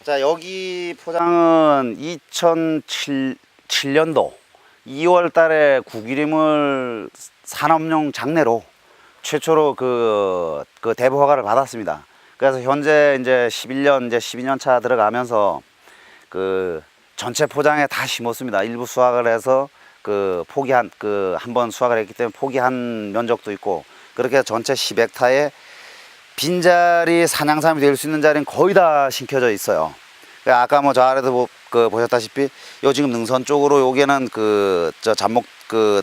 자, 여기 포장은 2007년도 2월 달에 구기림을 산업용 장내로 최초로 그 대부 허가를 받았습니다. 그래서 현재 이제 12년 차 들어가면서 그 전체 포장에 다 심었습니다. 일부 수확을 해서 한 번 수확을 했기 때문에 포기한 면적도 있고, 그렇게 전체 10헥타에 빈자리 산양삼이 될 수 있는 자리는 거의 다 심겨져 있어요. 아까 뭐 저 아래도 보셨다시피 요 지금 능선 쪽으로 여기는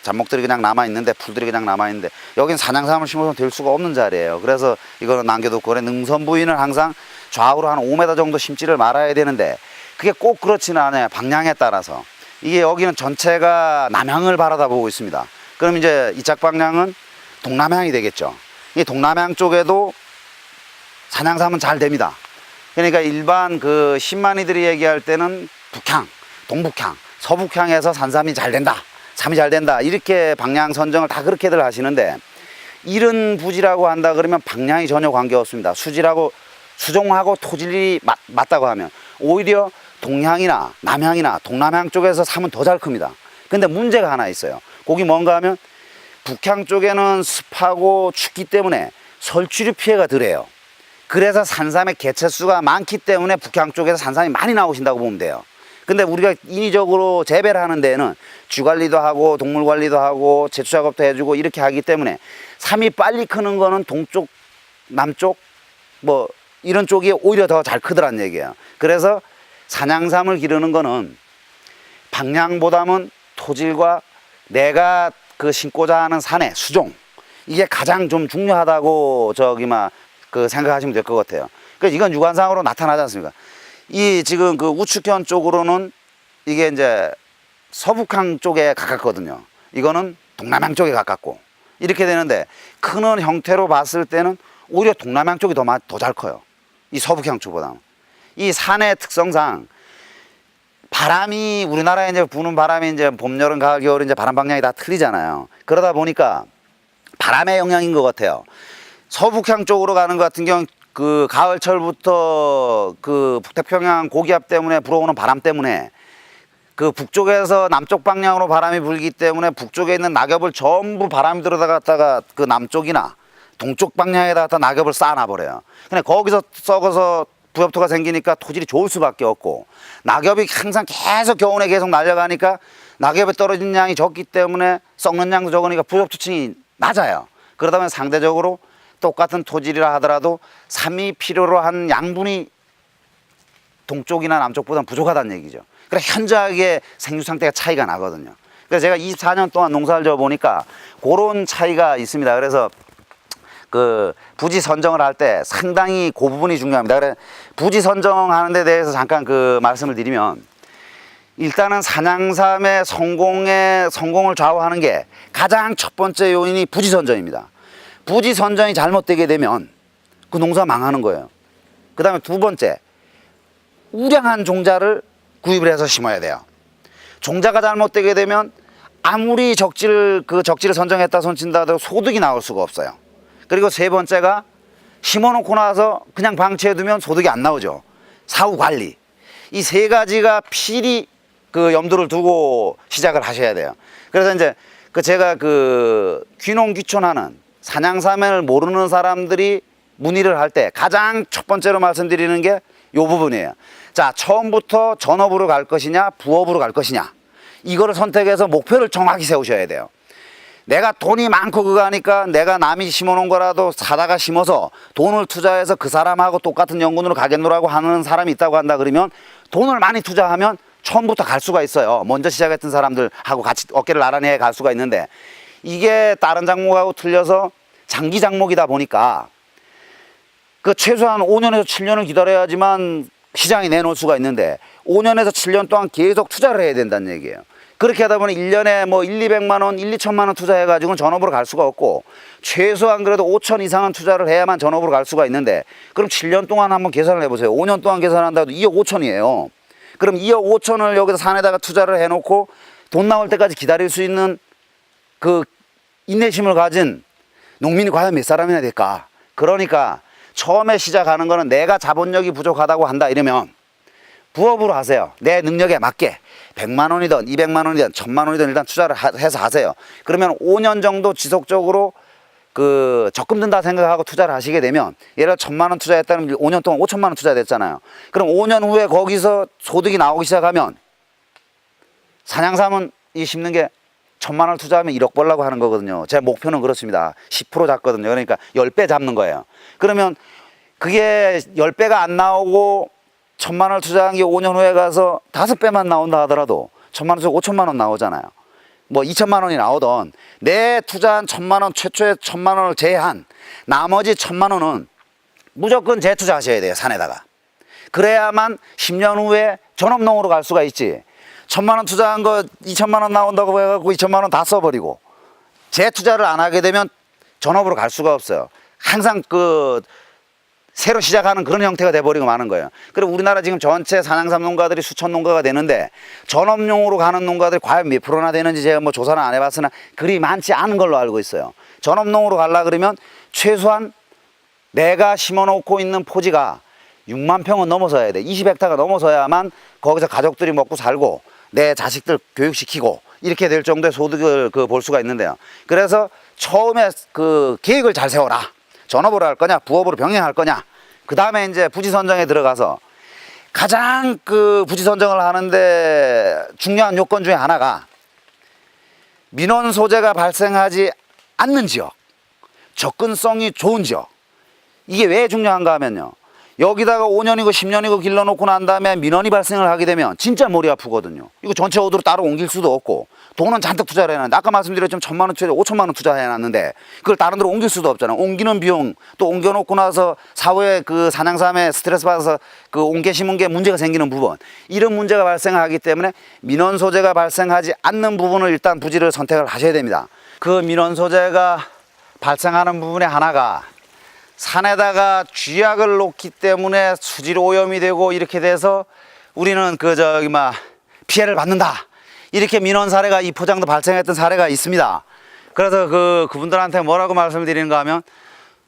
잡목들이 그냥 남아 있는데, 풀들이 그냥 남아 있는데, 여긴 산양삼을 심어서 될 수가 없는 자리예요. 그래서 이거는 남겨뒀고, 그래 능선 부위는 항상 좌우로 한 5m 정도 심지를 말아야 되는데, 그게 꼭 그렇지는 않아요. 방향에 따라서. 이게 여기는 전체가 남향을 바라다 보고 있습니다. 그럼 이제 이짝 방향은 동남향이 되겠죠. 이 동남향 쪽에도 산양삼은 잘 됩니다. 그러니까 일반 신만이들이 얘기할 때는 북향, 동북향, 서북향에서 산삼이 잘 된다, 삼이 잘 된다, 이렇게 방향 선정을 다 그렇게들 하시는데, 이런 부지라고 한다 그러면 방향이 전혀 관계없습니다. 수종하고 토질이 맞다고 하면 오히려 동향이나 남향이나 동남향 쪽에서 삼은 더 잘 큽니다. 근데 문제가 하나 있어요. 거기 뭔가 하면 북향 쪽에는 습하고 춥기 때문에 설치류 피해가 덜해요. 그래서 산삼의 개체수가 많기 때문에 북향 쪽에서 산삼이 많이 나오신다고 보면 돼요. 근데 우리가 인위적으로 재배를 하는 데에는 쥐관리도 하고 동물관리도 하고 제초작업도 해주고 이렇게 하기 때문에 삼이 빨리 크는 거는 동쪽, 남쪽 뭐 이런 쪽이 오히려 더 잘 크더란 얘기예요. 그래서 산양삼을 기르는 거는 방향보다는 토질과 내가 심고자 하는 산의 수종, 이게 가장 좀 중요하다고 생각하시면 될 것 같아요. 그러니까 이건 육안상으로 나타나지 않습니까? 이 지금 우측현 쪽으로는 이게 이제 서북향 쪽에 가깝거든요. 이거는 동남향 쪽에 가깝고, 이렇게 되는데, 크는 형태로 봤을 때는 오히려 동남향 쪽이 더 잘 커요. 이 서북향 쪽보다는. 이 산의 특성상 바람이, 우리나라에 이제 부는 바람이 이제 봄, 여름, 가을, 겨울 이제 바람 방향이 다 틀리잖아요. 그러다 보니까 바람의 영향인 것 같아요. 서북향 쪽으로 가는 것 같은 경우는 가을철부터 북태평양 고기압 때문에 불어오는 바람 때문에 북쪽에서 남쪽 방향으로 바람이 불기 때문에 북쪽에 있는 낙엽을 전부 바람이 들어다갔다가 남쪽이나 동쪽 방향에다 갖다 낙엽을 쌓아놔버려요. 근데 거기서 썩어서 부엽토가 생기니까 토질이 좋을 수밖에 없고, 낙엽이 항상 계속 겨우내 계속 날려가니까 낙엽에 떨어진 양이 적기 때문에 썩는 양도 적으니까 부엽토층이 낮아요. 그러다 보면 상대적으로 똑같은 토질이라 하더라도 삼이 필요로 한 양분이 동쪽이나 남쪽보다는 부족하다는 얘기죠. 그래서 현저하게 생육 상태가 차이가 나거든요. 그래서 제가 24년 동안 농사를 져 보니까 그런 차이가 있습니다. 그래서 부지 선정을 할 때 상당히 그 부분이 중요합니다. 그래서 부지 선정하는 데 대해서 잠깐 말씀을 드리면, 일단은 산양삼의 성공을 좌우하는 게 가장 첫 번째 요인이 부지 선정입니다. 부지 선정이 잘못되게 되면 그 농사 망하는 거예요. 그 다음에 두 번째, 우량한 종자를 구입을 해서 심어야 돼요. 종자가 잘못되게 되면 아무리 적지를 선정했다 손친다 하더라도 소득이 나올 수가 없어요. 그리고 세 번째가, 심어놓고 나서 그냥 방치해두면 소득이 안 나오죠. 사후 관리. 이 세 가지가 필히 염두를 두고 시작을 하셔야 돼요. 그래서 이제 제가 귀농귀촌하는 산양삼을 모르는 사람들이 문의를 할 때 가장 첫 번째로 말씀드리는 게 이 부분이에요. 자, 처음부터 전업으로 갈 것이냐 부업으로 갈 것이냐, 이거를 선택해서 목표를 정확히 세우셔야 돼요. 내가 돈이 많고 그거 하니까 내가 남이 심어놓은 거라도 사다가 심어서 돈을 투자해서 그 사람하고 똑같은 연군으로 가겠노라고 하는 사람이 있다고 한다 그러면, 돈을 많이 투자하면 처음부터 갈 수가 있어요. 먼저 시작했던 사람들하고 같이 어깨를 나란히 갈 수가 있는데, 이게 다른 작목하고 틀려서 장기 작목이다 보니까 최소한 5년에서 7년을 기다려야지만 시장에 내놓을 수가 있는데, 5년에서 7년 동안 계속 투자를 해야 된다는 얘기예요. 그렇게 하다 보니 1년에 1,200만 원, 1,2천만 원 투자해가지고는 전업으로 갈 수가 없고, 최소한 그래도 5천 이상은 투자를 해야만 전업으로 갈 수가 있는데, 그럼 7년 동안 한번 계산을 해보세요. 5년 동안 계산한다고 2억 5천이에요. 그럼 2억 5천을 여기서 산에다가 투자를 해놓고 돈 나올 때까지 기다릴 수 있는 인내심을 가진 농민이 과연 몇 사람이나 될까? 그러니까 처음에 시작하는 거는 내가 자본력이 부족하다고 한다 이러면 부업으로 하세요. 내 능력에 맞게 100만 원이든 200만 원이든 1000만 원이든 일단 투자를 해서 하세요. 그러면 5년 정도 지속적으로 그 적금 든다 생각하고 투자를 하시게 되면, 예를 들어 1000만 원 투자했다는 5년 동안 5천만 원 투자됐잖아요. 그럼 5년 후에 거기서 소득이 나오기 시작하면, 산양삼은 이 심는 게 1000만 원을 투자하면 1억 벌라고 하는 거거든요. 제 목표는 그렇습니다. 10% 잡거든요. 그러니까 10배 잡는 거예요. 그러면 그게 10배가 안 나오고 1000만 원을 투자한 게 5년 후에 가서 5배만 나온다 하더라도 1000만 원 중에 5천만 원 나오잖아요. 뭐 2천만 원이 나오던, 내 투자한 1000만 원, 최초의 1000만 원을 제한 나머지 1000만 원은 무조건 재투자하셔야 돼요, 산에다가. 그래야만 10년 후에 전업농으로 갈 수가 있지. 1000만 원 투자한 거 2천만 원 나온다고 해갖고 2천만 원 다 써버리고 재투자를 안 하게 되면 전업으로 갈 수가 없어요. 항상 그 새로 시작하는 그런 형태가 돼버리고 마는 거예요. 그리고 우리나라 지금 전체 산양삼 농가들이 수천 농가가 되는데, 전업용으로 가는 농가들이 과연 몇 프로나 되는지 제가 뭐 조사는 안 해봤으나 그리 많지 않은 걸로 알고 있어요. 전업용으로 가려 그러면 최소한 내가 심어놓고 있는 포지가 6만 평은 넘어서야 돼. 20헥타가 넘어서야만 거기서 가족들이 먹고 살고 내 자식들 교육시키고 이렇게 될 정도의 소득을 볼 수가 있는데요. 그래서 처음에 그 계획을 잘 세워라. 전업으로 할 거냐, 부업으로 병행할 거냐. 그 다음에 이제 부지 선정에 들어가서 가장 그 부지 선정을 하는데 중요한 요건 중에 하나가, 민원 소재가 발생하지 않는 지역, 접근성이 좋은 지역. 이게 왜 중요한가 하면요, 여기다가 5년이고 10년이고 길러놓고 난 다음에 민원이 발생을 하게 되면 진짜 머리 아프거든요. 이거 전체 호드로 따로 옮길 수도 없고, 돈은 잔뜩 투자를 해놨는데, 아까 말씀드렸지만 1000만 원 투자에 5천만 원 투자해놨는데 그걸 다른 데로 옮길 수도 없잖아요. 옮기는 비용, 또 옮겨놓고 나서 사후에 그 산양삼에 스트레스 받아서 그 옮겨 심은 게 문제가 생기는 부분, 이런 문제가 발생하기 때문에 민원 소재가 발생하지 않는 부분을 일단 부지를 선택을 하셔야 됩니다. 그 민원 소재가 발생하는 부분의 하나가, 산에다가 쥐약을 놓기 때문에 수질 오염이 되고 이렇게 돼서 우리는 피해를 받는다, 이렇게 민원 사례가, 이 포장도 발생했던 사례가 있습니다. 그래서 그분들한테 뭐라고 말씀을 드리는가 하면,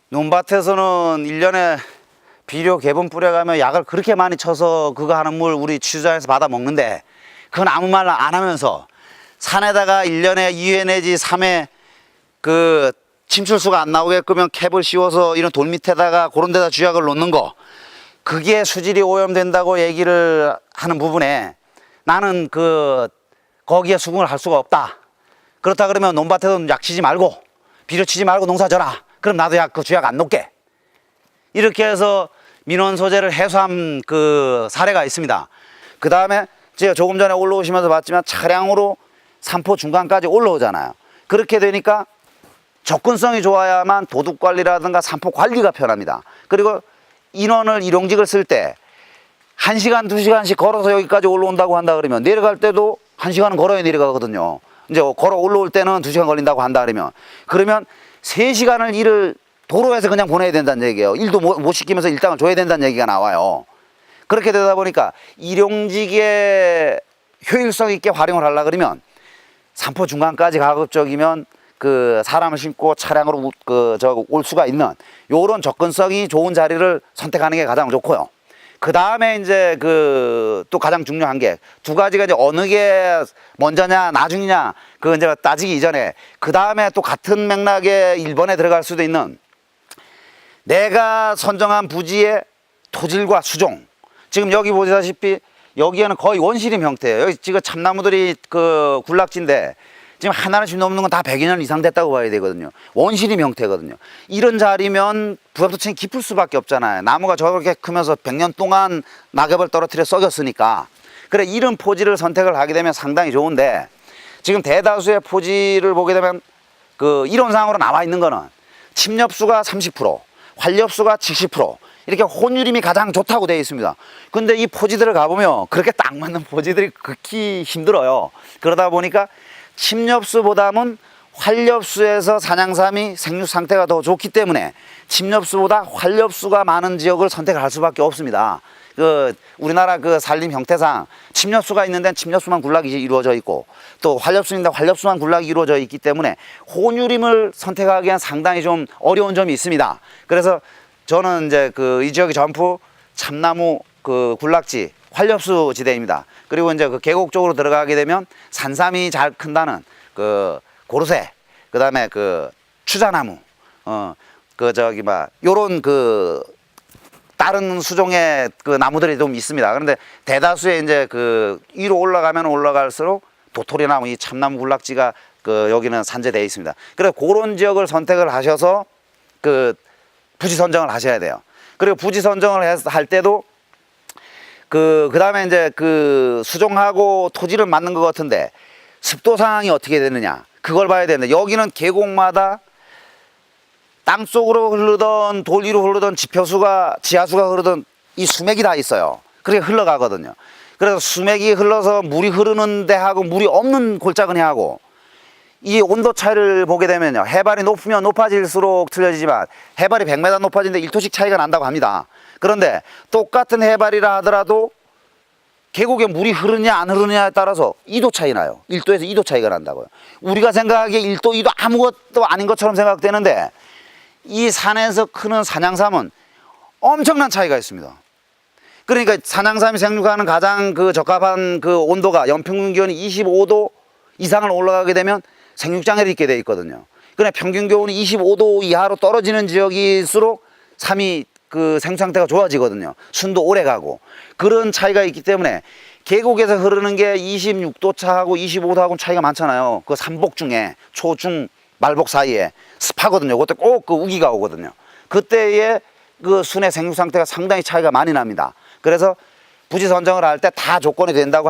논밭에서는 1년에 비료 개분 뿌려가면 약을 그렇게 많이 쳐서 그거 하는 물 우리 취수장에서 받아 먹는데, 그건 아무 말 안 하면서 산에다가 1년에 2회 내지 3회 그 침출수가 안 나오게끔 캡을 씌워서 이런 돌 밑에다가 그런 데다 쥐약을 놓는 거, 그게 수질이 오염된다고 얘기를 하는 부분에 나는 거기에 수긍을 할 수가 없다. 그렇다 그러면 논밭에도 약 치지 말고 비료 치지 말고 농사 져라. 그럼 나도 쥐약 안 놓게. 이렇게 해서 민원 소재를 해소한 그 사례가 있습니다. 그 다음에 제가 조금 전에 올라오시면서 봤지만 차량으로 산포 중간까지 올라오잖아요. 그렇게 되니까 접근성이 좋아야만 도둑 관리라든가 산포 관리가 편합니다. 그리고 인원을, 일용직을 쓸 때 1시간, 2시간씩 걸어서 여기까지 올라온다고 한다 그러면 내려갈 때도 1시간은 걸어야 내려가거든요. 이제 걸어 올라올 때는 2시간 걸린다고 한다 그러면 3시간을 일을 도로에서 그냥 보내야 된다는 얘기예요. 일도 못 시키면서 일당을 줘야 된다는 얘기가 나와요. 그렇게 되다 보니까 일용직의 효율성 있게 활용을 하려고 그러면 산포 중간까지 가급적이면 그 사람을 싣고 차량으로 올 수가 있는 요런 접근성이 좋은 자리를 선택하는 게 가장 좋고요. 그 다음에 이제 또 가장 중요한 게 두 가지가, 이제 어느 게 먼저냐 나중이냐 이제 따지기 이전에, 그 다음에 또 같은 맥락에 1번에 들어갈 수도 있는, 내가 선정한 부지의 토질과 수종. 지금 여기 보시다시피 여기에는 거의 원시림 형태예요. 여기 지금 참나무들이 군락지인데 지금 하나씩 넘는 건 다 100여 년 이상 됐다고 봐야 되거든요. 원시림 형태거든요. 이런 자리면 부합도층이 깊을 수밖에 없잖아요. 나무가 저렇게 크면서 100년 동안 낙엽을 떨어뜨려 썩였으니까. 그래, 이런 포지를 선택을 하게 되면 상당히 좋은데, 지금 대다수의 포지를 보게 되면 이론상으로 나와 있는 거는 침엽수가 30%, 활엽수가 70%, 이렇게 혼유림이 가장 좋다고 되어 있습니다. 근데 이 포지들을 가보면 그렇게 딱 맞는 포지들이 극히 힘들어요. 그러다 보니까 침엽수보다는 활엽수에서 산양삼이 생육 상태가 더 좋기 때문에 침엽수보다 활엽수가 많은 지역을 선택할 수밖에 없습니다. 우리나라 산림 형태상 침엽수가 있는 데는 침엽수만 군락이 이루어져 있고, 또 활엽수인데 활엽수만 군락이 이루어져 있기 때문에 혼유림을 선택하기엔 상당히 좀 어려운 점이 있습니다. 그래서 저는 이제 이 지역의 전부 참나무 군락지, 활렵수 지대입니다. 그리고 이제 그 계곡 쪽으로 들어가게 되면 산삼이 잘 큰다는 그 고르쇠, 그 다음에 그 추자나무, 요런 그 다른 수종의 그 나무들이 좀 있습니다. 그런데 대다수의 이제 그 위로 올라가면 올라갈수록 도토리나무, 이 참나무 군락지가 그 여기는 산재되어 있습니다. 그래서 그런 지역을 선택을 하셔서 그 부지 선정을 하셔야 돼요. 그리고 부지 선정을 할 때도 그 다음에 이제 그 수종하고 토지를 맞는 것 같은데 습도 상황이 어떻게 되느냐, 그걸 봐야 되는데, 여기는 계곡마다 땅 속으로 흐르던 돌 위로 흐르던 지표수가, 지하수가 흐르던 이 수맥이 다 있어요. 그렇게 흘러가거든요. 그래서 수맥이 흘러서 물이 흐르는 데하고 물이 없는 골짜기하고 이 온도 차이를 보게 되면요, 해발이 높으면 높아질수록 틀려지지만 해발이 100m 높아지는데 1토씩 차이가 난다고 합니다. 그런데 똑같은 해발이라 하더라도 계곡에 물이 흐르냐 안 흐르냐에 따라서 2도 차이 나요. 1도에서 2도 차이가 난다고요. 우리가 생각하기에 1도, 2도 아무것도 아닌 것처럼 생각되는데 이 산에서 크는 산양삼은 엄청난 차이가 있습니다. 그러니까 산양삼이 생육하는 가장 그 적합한 그 온도가 연평균 기온이 25도 이상을 올라가게 되면 생육장애를 입게 되어 있거든요. 그러나 평균 기온이 25도 이하로 떨어지는 지역일수록 삼이 그 생육 상태가 좋아지거든요. 순도 오래 가고. 그런 차이가 있기 때문에 계곡에서 흐르는 게 26도 차하고 25도하고 차이가 많잖아요. 그 삼복 중에 초, 중, 말복 사이에 습하거든요. 그때 꼭 그 우기가 오거든요. 그때의 그 순의 생육 상태가 상당히 차이가 많이 납니다. 그래서 부지 선정을 할 때 다 조건이 된다고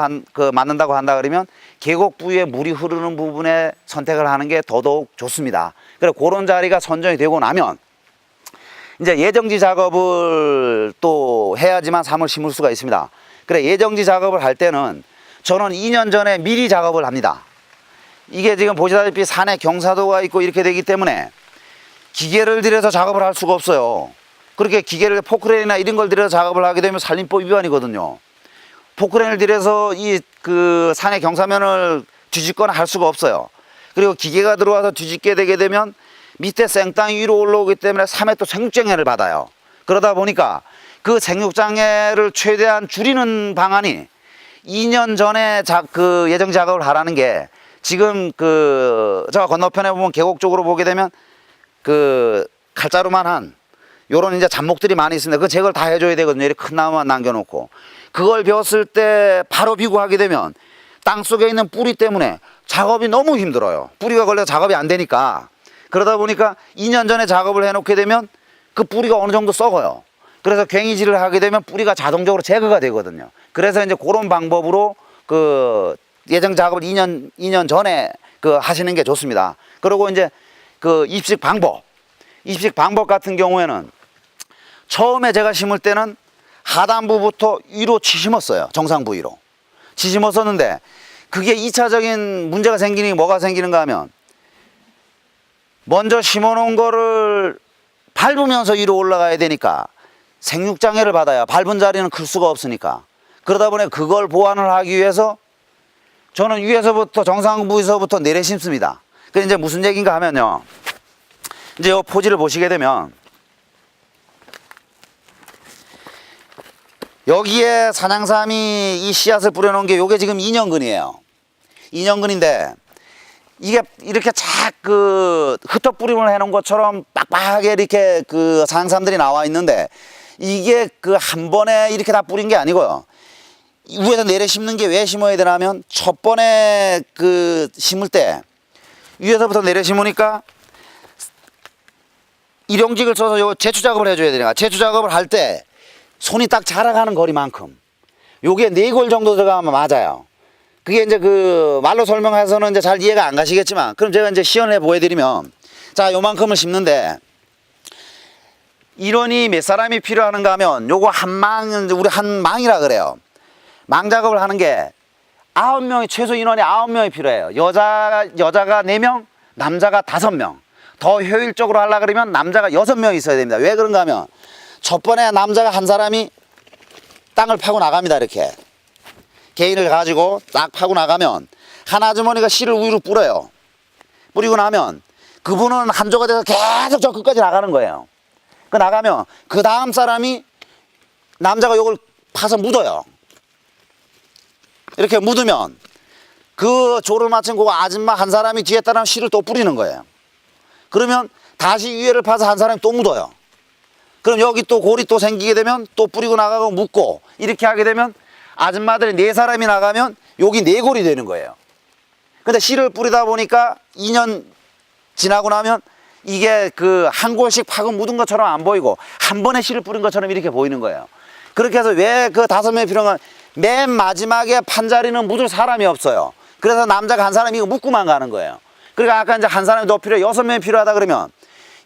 맞는다고 한다 그러면 계곡 부위에 물이 흐르는 부분에 선택을 하는 게 더더욱 좋습니다. 그래서 그런 자리가 선정이 되고 나면 이제 예정지 작업을 또 해야지만 삼을 심을 수가 있습니다. 그래, 예정지 작업을 할 때는 저는 2년 전에 미리 작업을 합니다. 이게 지금 보시다시피 산에 경사도가 있고 이렇게 되기 때문에 기계를 들여서 작업을 할 수가 없어요. 그렇게 기계를, 포크레인이나 이런 걸 들여서 작업을 하게 되면 산림법 위반이거든요. 포크레인을 들여서 이 그 산의 경사면을 뒤집거나 할 수가 없어요. 그리고 기계가 들어와서 뒤집게 되게 되면 밑에 생땅 위로 올라오기 때문에 삶에 또 생육장애를 받아요. 그러다 보니까 그 생육장애를 최대한 줄이는 방안이 2년 전에 그 예정 작업을 하라는 게, 지금 저 건너편에 보면 계곡 쪽으로 보게 되면 그 칼자루만 한 요런 이제 잡목들이 많이 있습니다. 그 제거를 다 해줘야 되거든요. 이렇게 큰 나무만 남겨놓고. 그걸 베었을 때 바로 비구하게 되면 땅 속에 있는 뿌리 때문에 작업이 너무 힘들어요. 뿌리가 걸려서 작업이 안 되니까. 그러다 보니까 2년 전에 작업을 해놓게 되면 그 뿌리가 어느 정도 썩어요. 그래서 괭이질을 하게 되면 뿌리가 자동적으로 제거가 되거든요. 그래서 이제 그런 방법으로 그 예정 작업을 2년 전에 하시는 게 좋습니다. 그리고 이제 그 입식 방법 같은 경우에는 처음에 제가 심을 때는 하단부부터 위로 치심었어요. 정상 부위로 치심었었는데 그게 2차적인 문제가 생기니 뭐가 생기는가 하면, 먼저 심어놓은 거를 밟으면서 위로 올라가야 되니까 생육장애를 받아요. 밟은 자리는 클 수가 없으니까. 그러다 보니 그걸 보완을 하기 위해서 저는 위에서부터, 정상 부위서부터 내려 심습니다. 그게 이제 무슨 얘기인가 하면요, 이제 이 포지를 보시게 되면 여기에 산양삼이 이 씨앗을 뿌려놓은 게 요게 지금 2년근이에요. 2년근인데 이게 이렇게 흩어 뿌림을 해놓은 것처럼 빡빡하게 이렇게 그 산양삼들이 나와 있는데, 이게 한 번에 이렇게 다 뿌린 게 아니고요. 위에서 내려 심는 게 왜 심어야 되냐면, 첫 번에 심을 때 위에서부터 내려 심으니까 일용직을 써서 요 제추 작업을 해줘야 되니까, 제추 작업을 할 때 손이 딱 자라가는 거리만큼 요게 4골 정도 들어가면 맞아요. 그게 이제 말로 설명해서는 이제 잘 이해가 안 가시겠지만, 그럼 제가 이제 시연해 보여드리면, 자, 요만큼을 심는데 인원이 몇 사람이 필요한가 하면 요거 우리 한 망이라 그래요. 망 작업을 하는 게 9명이, 최소 인원이 9명이 필요해요. 여자가 4명, 남자가 5명. 더 효율적으로 하려고 그러면 남자가 6명이 있어야 됩니다. 왜 그런가 하면, 첫 번에 남자가 한 사람이 땅을 파고 나갑니다. 이렇게 개인을 가지고 딱 파고 나가면 한 아주머니가 씨를 위로 뿌려요. 뿌리고 나면 그분은 한 조가 돼서 계속 저 끝까지 나가는 거예요. 나가면 그 다음 사람이, 남자가 요걸 파서 묻어요. 이렇게 묻으면 그 조를 맞춘 그 아줌마 한 사람이 뒤에 따르면 씨를 또 뿌리는 거예요. 그러면 다시 위에를 파서 한 사람이 또 묻어요. 그럼 여기 또 골이 또 생기게 되면 또 뿌리고 나가고 묻고 이렇게 하게 되면 아줌마들이 4사람이 나가면 여기 4골이 되는 거예요. 근데 씨를 뿌리다 보니까 2년 지나고 나면 이게 그 한 골씩 파고 묻은 것처럼 안 보이고 한 번에 씨를 뿌린 것처럼 이렇게 보이는 거예요. 그렇게 해서 왜 그 5명이 필요한 건 맨 마지막에 판 자리는 묻을 사람이 없어요. 그래서 남자가 한 사람이 이거 묻고만 가는 거예요. 그러니까 아까 이제 한 사람이 더 필요해 6명이 필요하다 그러면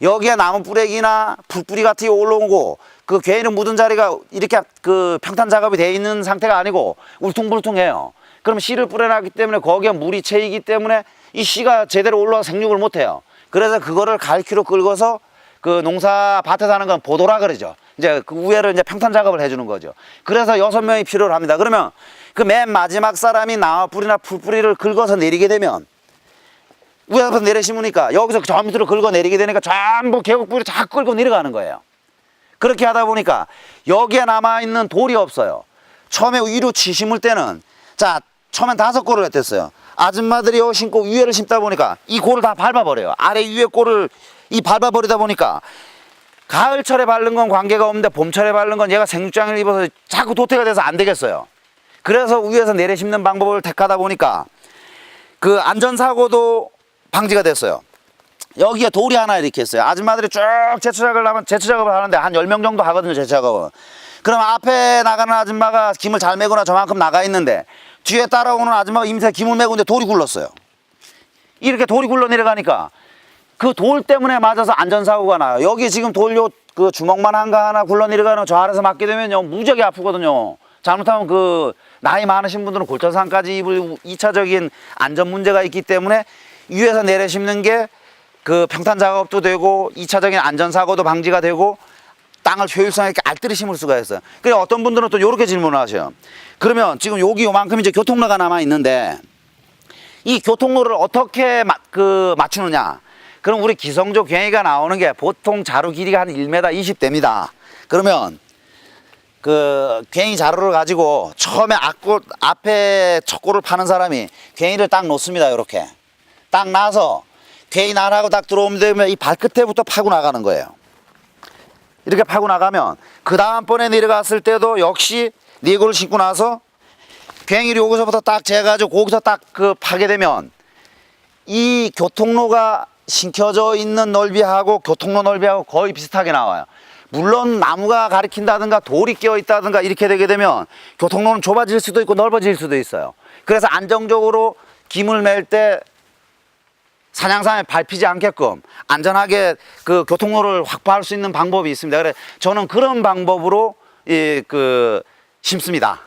여기에 나무 뿌레기나 풀뿌리 같은 게 올라오고 그 괴인은 묻은 자리가 이렇게 그 평탄 작업이 돼 있는 상태가 아니고 울퉁불퉁해요. 그럼 씨를 뿌려놨기 때문에 거기에 물이 채이기 때문에 이 씨가 제대로 올라와서 생육을 못해요. 그래서 그거를 갈퀴로 끌고서 그 농사 밭에 사는 건 보도라 그러죠. 이제 그 위에를 이제 평탄 작업을 해주는 거죠. 그래서 6명이 필요로 합니다. 그러면 그 맨 마지막 사람이 나무뿌리나 풀뿌리를 긁어서 내리게 되면 위에서 내려 심으니까 여기서 저 밑으로 긁어 내리게 되니까 전부 계곡뿌리를 다 끌고 내려가는 거예요. 그렇게 하다 보니까 여기에 남아있는 돌이 없어요. 처음에 위로 심을 때는 자 처음엔 5골을 했댔어요. 아줌마들이 여기 심고 위에를 심다 보니까 이 골을 다 밟아버려요. 아래 위에 골을 이 밟아버리다 보니까 가을철에 바른 건 관계가 없는데 봄철에 바른 건 얘가 생육장을 입어서 자꾸 도태가 돼서 안 되겠어요. 그래서 위에서 내려 심는 방법을 택하다 보니까 그 안전사고도 방지가 됐어요. 여기에 돌이 하나 이렇게 있어요. 아줌마들이 쭉 제초작업을 하는데 한 10명 정도 하거든요, 제초작업은. 그럼 앞에 나가는 아줌마가 김을 잘 메거나 저만큼 나가 있는데 뒤에 따라오는 아줌마가 임새 김을 메고 있는데 돌이 굴렀어요. 이렇게 돌이 굴러 내려가니까 그 돌 때문에 맞아서 안전사고가 나요. 여기 지금 돌요 그 주먹만한 거 하나 굴러 내려가는 저 아래서 맞게 되면요 무지하게 아프거든요. 잘못하면 그 나이 많으신 분들은 골절상까지 입을 2차적인 안전 문제가 있기 때문에 위에서 내려 심는 게 그 평탄 작업도 되고 2차적인 안전사고도 방지가 되고 땅을 효율성 있게 알뜰히 심을 수가 있어요. 그래 어떤 분들은 또 이렇게 질문을 하셔요. 그러면 지금 여기 요만큼 이제 교통로가 남아 있는데 이 교통로를 어떻게 맞추느냐? 그럼 우리 기성조 괭이가 나오는 게 보통 자루 길이가 한 1m 20대입니다. 그러면 그 괭이 자루를 가지고 처음에 앞에 첫 골을 파는 사람이 괭이를 딱 놓습니다. 이렇게 딱 놔서 괭이 나라고 딱 들어오면 되면 이 발끝에부터 파고 나가는 거예요. 이렇게 파고 나가면 그 다음번에 내려갔을 때도 역시 4골을 신고 나서 괭이를 여기서부터 딱 재가지고 거기서 딱 그 파게 되면 이 교통로가 신켜져 있는 넓이하고 교통로 넓이하고 거의 비슷하게 나와요. 물론 나무가 가리킨다든가 돌이 끼어 있다든가 이렇게 되게 되면 교통로는 좁아질 수도 있고 넓어질 수도 있어요. 그래서 안정적으로 김을 맬 때 사냥감에 밟히지 않게끔 안전하게 그 교통로를 확보할 수 있는 방법이 있습니다. 그래서 저는 그런 방법으로 심습니다.